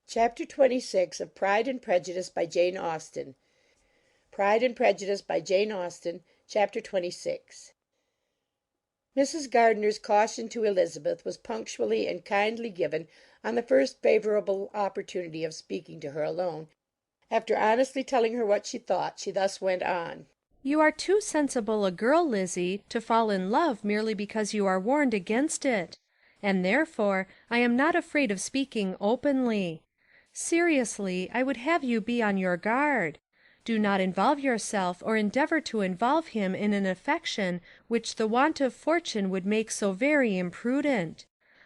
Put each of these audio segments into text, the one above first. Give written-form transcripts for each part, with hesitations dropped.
Chapter 26 of Pride and Prejudice by Jane Austen. Pride and Prejudice by Jane Austen, Chapter 26. Mrs. Gardiner's caution to Elizabeth was punctually and kindly given on the first favourable opportunity of speaking to her alone. After honestly telling her what she thought, she thus went on. "You are too sensible a girl, Lizzie, to fall in love merely because you are warned against it, and therefore I am not afraid of speaking openly. Seriously, I would have you be on your guard. Do not involve yourself or endeavour to involve him in an affection which the want of fortune would make so very imprudent.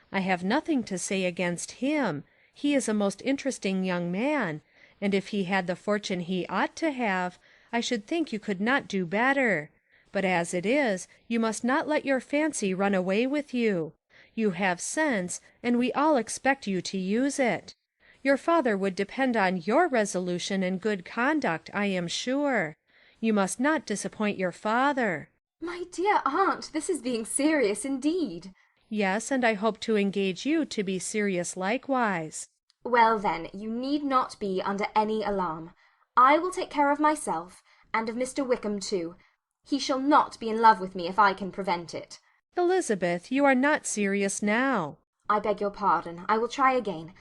I have nothing to say against him. He is a most interesting young man, and if he had the fortune he ought to have, I should think you could not do better. But as it is, you must not let your fancy run away with you. You have sense, and we all expect you to use it. Your father would depend on your resolution and good conduct, I am sure. You must not disappoint your father." My dear aunt, this is being serious indeed. "Yes, and I hope to engage you to be serious likewise." Well, then, you need not be under any alarm. I will take care of myself, and of Mr. Wickham too. He shall not be in love with me if I can prevent it. "Elizabeth, you are not serious now." I beg your pardon. I will try again.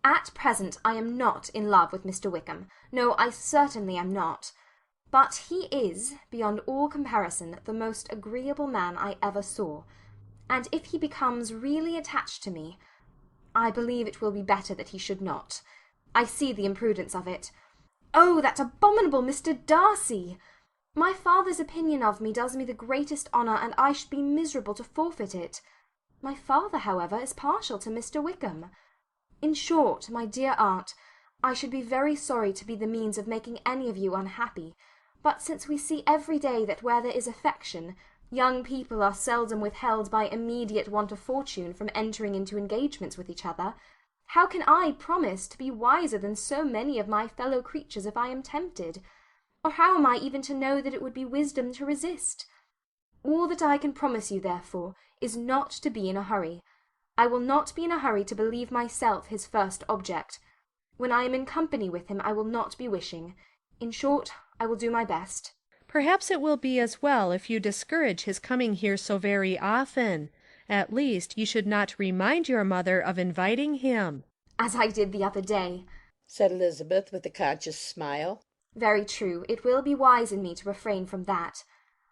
At present I am not in love with Mr. Wickham. No, I certainly am not. But he is, beyond all comparison, the most agreeable man I ever saw, and if he becomes really attached to me, I believe it will be better that he should not. I see the imprudence of it. Oh, that abominable Mr. Darcy! My father's opinion of me does me the greatest honour, and I should be miserable to forfeit it. My father, however, is partial to Mr. Wickham. In short, my dear aunt, I should be very sorry to be the means of making any of you unhappy, but since we see every day that where there is affection, young people are seldom withheld by immediate want of fortune from entering into engagements with each other, how can I promise to be wiser than so many of my fellow creatures if I am tempted? Or how am I even to know that it would be wisdom to resist? All that I can promise you, therefore, is not to be in a hurry. I will not be in a hurry to believe myself his first object. When I am in company with him I will not be wishing. In short, I will do my best. "Perhaps it will be as well if you discourage his coming here so very often. At least, you should not remind your mother of inviting him." "As I did the other day," said Elizabeth with a conscious smile. "Very true. It will be wise in me to refrain from that.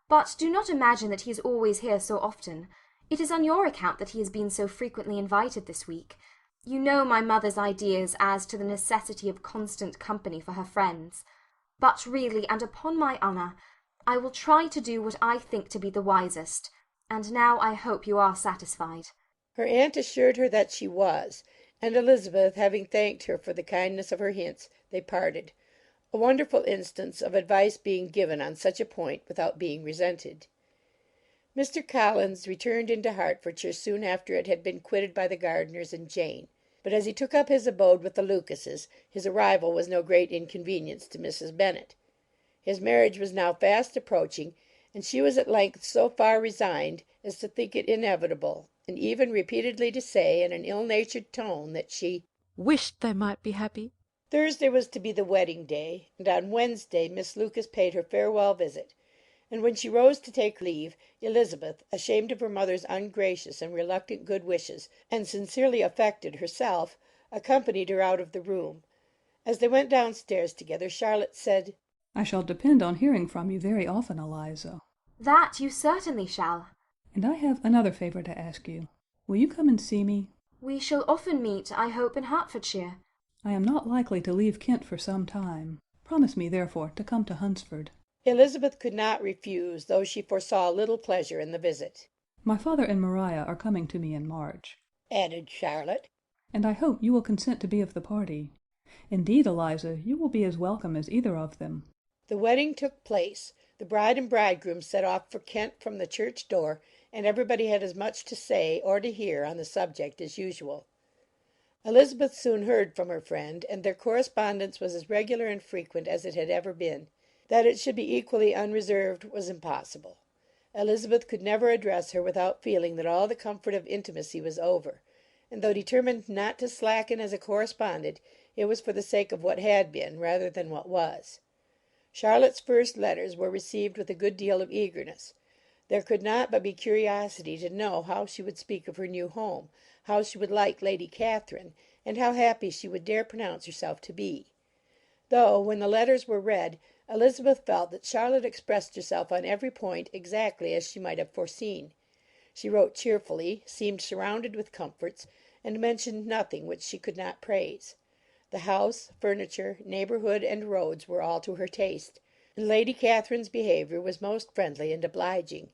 But do not imagine that he is always here so often. It is on your account that he has been so frequently invited this week. You know my mother's ideas as to the necessity of constant company for her friends. But really, and upon my honour, I will try to do what I think to be the wisest, and now I hope you are satisfied." Her aunt assured her that she was, and Elizabeth, having thanked her for the kindness of her hints, they parted. A wonderful instance of advice being given on such a point without being resented. Mr. Collins returned into Hertfordshire soon after it had been quitted by the Gardiners and Jane; but as he took up his abode with the Lucases, his arrival was no great inconvenience to Mrs. Bennet. His marriage was now fast approaching, and she was at length so far resigned as to think it inevitable, and even repeatedly to say, in an ill-natured tone, that she wished they might be happy. Thursday was to be the wedding day, and on Wednesday Miss Lucas paid her farewell visit, and when she rose to take leave, Elizabeth, ashamed of her mother's ungracious and reluctant good wishes, and sincerely affected herself, accompanied her out of the room. As they went downstairs together, Charlotte said, "I shall depend on hearing from you very often, Eliza." "That you certainly shall." "And I have another favour to ask you. Will you come and see me?" "We shall often meet, I hope, in Hertfordshire." "I am not likely to leave Kent for some time. Promise me, therefore, to come to Hunsford." Elizabeth could not refuse, though she foresaw little pleasure in the visit. "My father and Maria are coming to me in March," added Charlotte, "and I hope you will consent to be of the party. Indeed, Eliza, you will be as welcome as either of them." The wedding took place. The bride and bridegroom set off for Kent from the church door, and everybody had as much to say or to hear on the subject as usual. Elizabeth soon heard from her friend, and their correspondence was as regular and frequent as it had ever been. That it should be equally unreserved was impossible. Elizabeth could never address her without feeling that all the comfort of intimacy was over, and though determined not to slacken as a correspondent, it was for the sake of what had been rather than what was. Charlotte's first letters were received with a good deal of eagerness. There could not but be curiosity to know how she would speak of her new home, how she would like Lady Catherine, and how happy she would dare pronounce herself to be. Though, when the letters were read, Elizabeth felt that Charlotte expressed herself on every point exactly as she might have foreseen. She wrote cheerfully, seemed surrounded with comforts, and mentioned nothing which she could not praise. The house, furniture, neighbourhood, and roads were all to her taste, and Lady Catherine's behaviour was most friendly and obliging.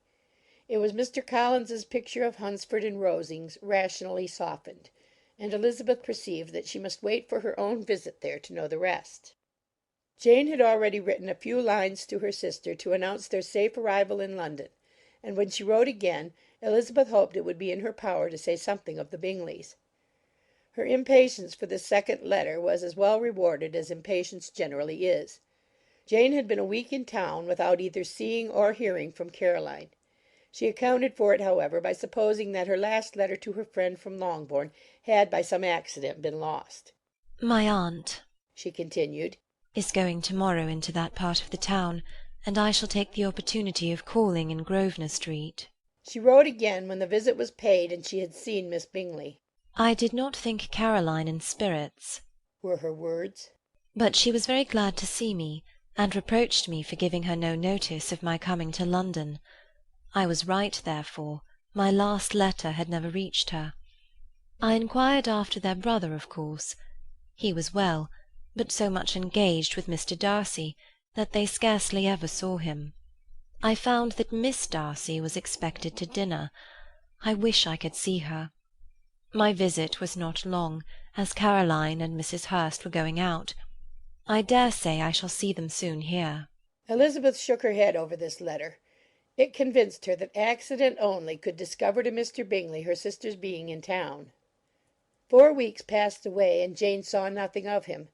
It was Mr. Collins's picture of Hunsford and Rosings rationally softened, and Elizabeth perceived that she must wait for her own visit there to know the rest. Jane had already written a few lines to her sister to announce their safe arrival in London, and when she wrote again, Elizabeth hoped it would be in her power to say something of the Bingleys. Her impatience for this second letter was as well rewarded as impatience generally is. Jane had been a week in town without either seeing or hearing from Caroline. She accounted for it, however, by supposing that her last letter to her friend from Longbourn had by some accident been lost. "My aunt," she continued, "is going tomorrow into that part of the town, and I shall take the opportunity of calling in Grosvenor Street." She wrote again when the visit was paid and she had seen Miss Bingley. "I did not think Caroline in spirits," were her words, "but she was very glad to see me, and reproached me for giving her no notice of my coming to London. I was right, therefore. My last letter had never reached her. I inquired after their brother, of course. He was well, but so much engaged with Mr. Darcy that they scarcely ever saw him. I found that Miss Darcy was expected to dinner. I wish I could see her. My visit was not long, as Caroline and Mrs. Hurst were going out. I dare say I shall see them soon here." Elizabeth shook her head over this letter. It convinced her that accident only could discover to Mr. Bingley her sister's being in town. 4 weeks passed away, and Jane saw nothing of him.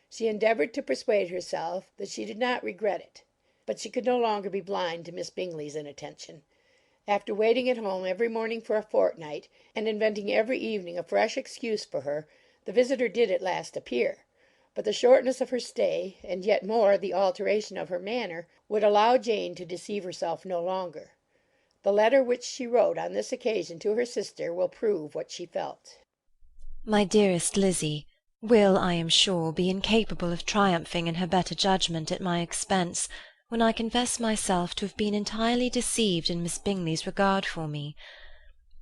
She endeavoured to persuade herself that she did not regret it, but she could no longer be blind to Miss Bingley's inattention. After waiting at home every morning for a fortnight, and inventing every evening a fresh excuse for her, the visitor did at last appear; but the shortness of her stay, and yet more the alteration of her manner, would allow Jane to deceive herself no longer. The letter which she wrote on this occasion to her sister will prove what she felt. "My dearest Lizzie will, I am sure, be incapable of triumphing in her better judgment at my expense, when I confess myself to have been entirely deceived in Miss Bingley's regard for me.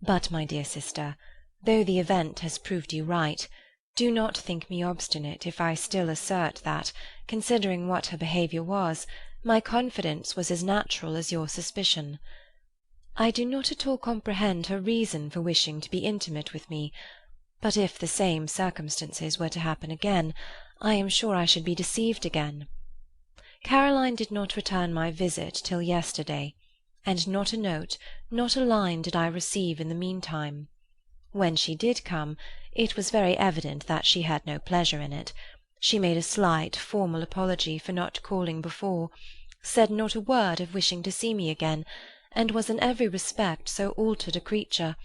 But, my dear sister, though the event has proved you right, do not think me obstinate if I still assert that, considering what her behaviour was, my confidence was as natural as your suspicion. I do not at all comprehend her reason for wishing to be intimate with me, but if the same circumstances were to happen again, I am sure I should be deceived again. Caroline did not return my visit till yesterday, and not a note, not a line did I receive in the meantime. When she did come, it was very evident that she had no pleasure in it. She made a slight, formal apology for not calling before, said not a word of wishing to see me again, and was in every respect so altered a creature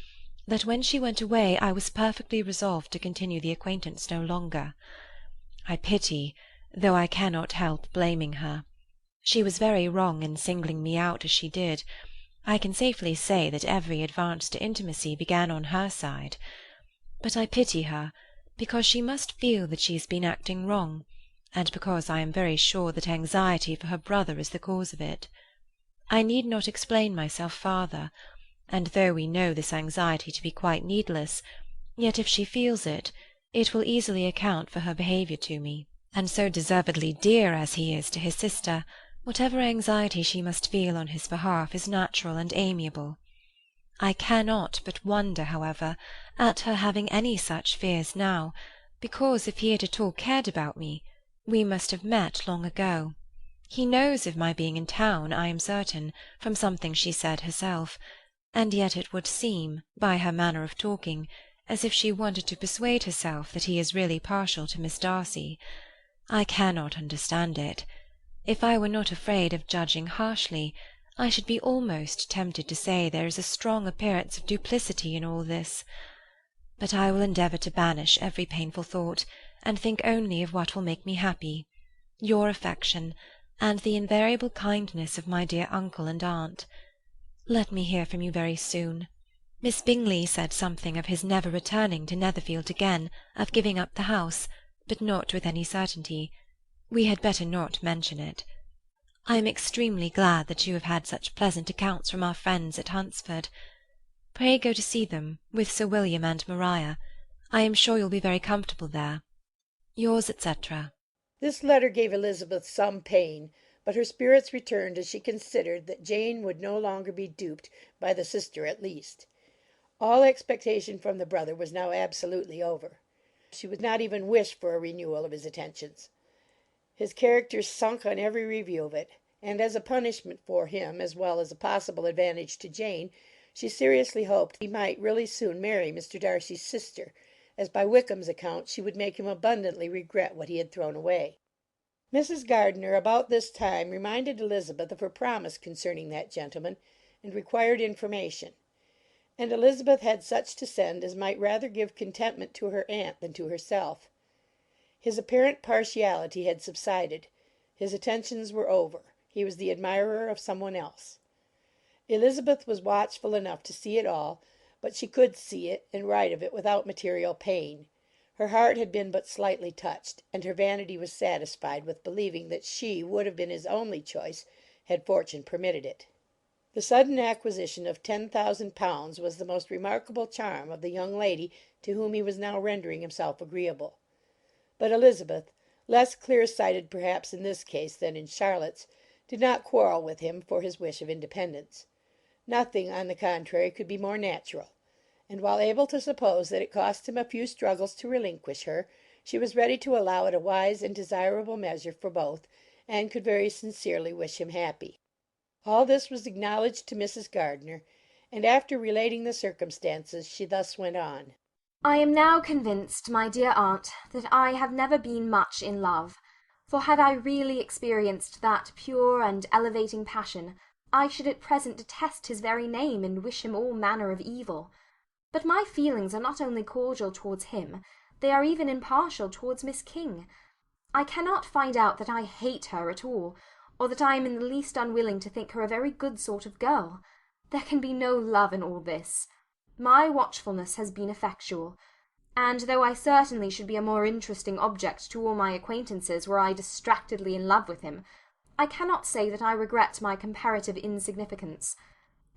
that when she went away I was perfectly resolved to continue the acquaintance no longer. I pity, though I cannot help blaming her. She was very wrong in singling me out as she did. I can safely say that every advance to intimacy began on her side. But I pity her, because she must feel that she has been acting wrong, and because I am very sure that anxiety for her brother is the cause of it. I need not explain myself farther, and though we know this anxiety to be quite needless, yet if she feels it, it will easily account for her behaviour to me, and so deservedly dear as he is to his sister, whatever anxiety she must feel on his behalf is natural and amiable. I cannot but wonder, however, at her having any such fears now, because if he had at all cared about me, we must have met long ago. He knows of my being in town, I am certain, from something she said herself, and yet it would seem, by her manner of talking, as if she wanted to persuade herself that he is really partial to Miss Darcy. I cannot understand it. If I were not afraid of judging harshly, I should be almost tempted to say there is a strong appearance of duplicity in all this. but I will endeavour to banish every painful thought, and think only of what will make me happy, your affection, and the invariable kindness of my dear uncle and aunt. Let me hear from you very soon. Miss Bingley said something of his never returning to Netherfield again, of giving up the house, but not with any certainty. We had better not mention it. I am extremely glad that you have had such pleasant accounts from our friends at Hunsford. Pray go to see them, with Sir William and Maria. I am sure you'll be very comfortable there. Yours, etc. This letter gave Elizabeth some pain, but her spirits returned as she considered that Jane would no longer be duped by the sister at least. All expectation from the brother was now absolutely over. She would not even wish for a renewal of his attentions. His character sunk on every review of it, and as a punishment for him, as well as a possible advantage to Jane, she seriously hoped he might really soon marry Mr. Darcy's sister, as by Wickham's account she would make him abundantly regret what he had thrown away. Mrs. Gardiner about this time reminded Elizabeth of her promise concerning that gentleman, and required information; and Elizabeth had such to send as might rather give contentment to her aunt than to herself. His apparent partiality had subsided. His attentions were over. He was the admirer of some one else. Elizabeth was watchful enough to see it all, but she could see it and write of it without material pain. Her heart had been but slightly touched, and her vanity was satisfied with believing that she would have been his only choice had fortune permitted it. The sudden acquisition of £10,000 was the most remarkable charm of the young lady to whom he was now rendering himself agreeable. But Elizabeth, less clear-sighted perhaps in this case than in Charlotte's, did not quarrel with him for his wish of independence. Nothing, on the contrary, could be more natural; and while able to suppose that it cost him a few struggles to relinquish her, she was ready to allow it a wise and desirable measure for both, and could very sincerely wish him happy. All this was acknowledged to Mrs. Gardiner, and after relating the circumstances, she thus went on. I am now convinced, my dear aunt, that I have never been much in love, for had I really experienced that pure and elevating passion, I should at present detest his very name and wish him all manner of evil. But my feelings are not only cordial towards him, they are even impartial towards Miss King. I cannot find out that I hate her at all, or that I am in the least unwilling to think her a very good sort of girl. There can be no love in all this. My watchfulness has been effectual, and though I certainly should be a more interesting object to all my acquaintances were I distractedly in love with him, I cannot say that I regret my comparative insignificance.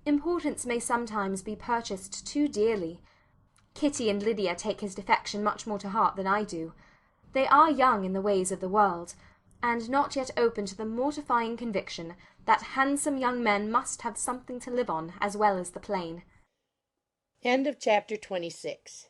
Importance may sometimes be purchased too dearly. Kitty and Lydia take his defection much more to heart than I do. They are young in the ways of the world, and not yet open to the mortifying conviction that handsome young men must have something to live on as well as the plain. End of chapter 26.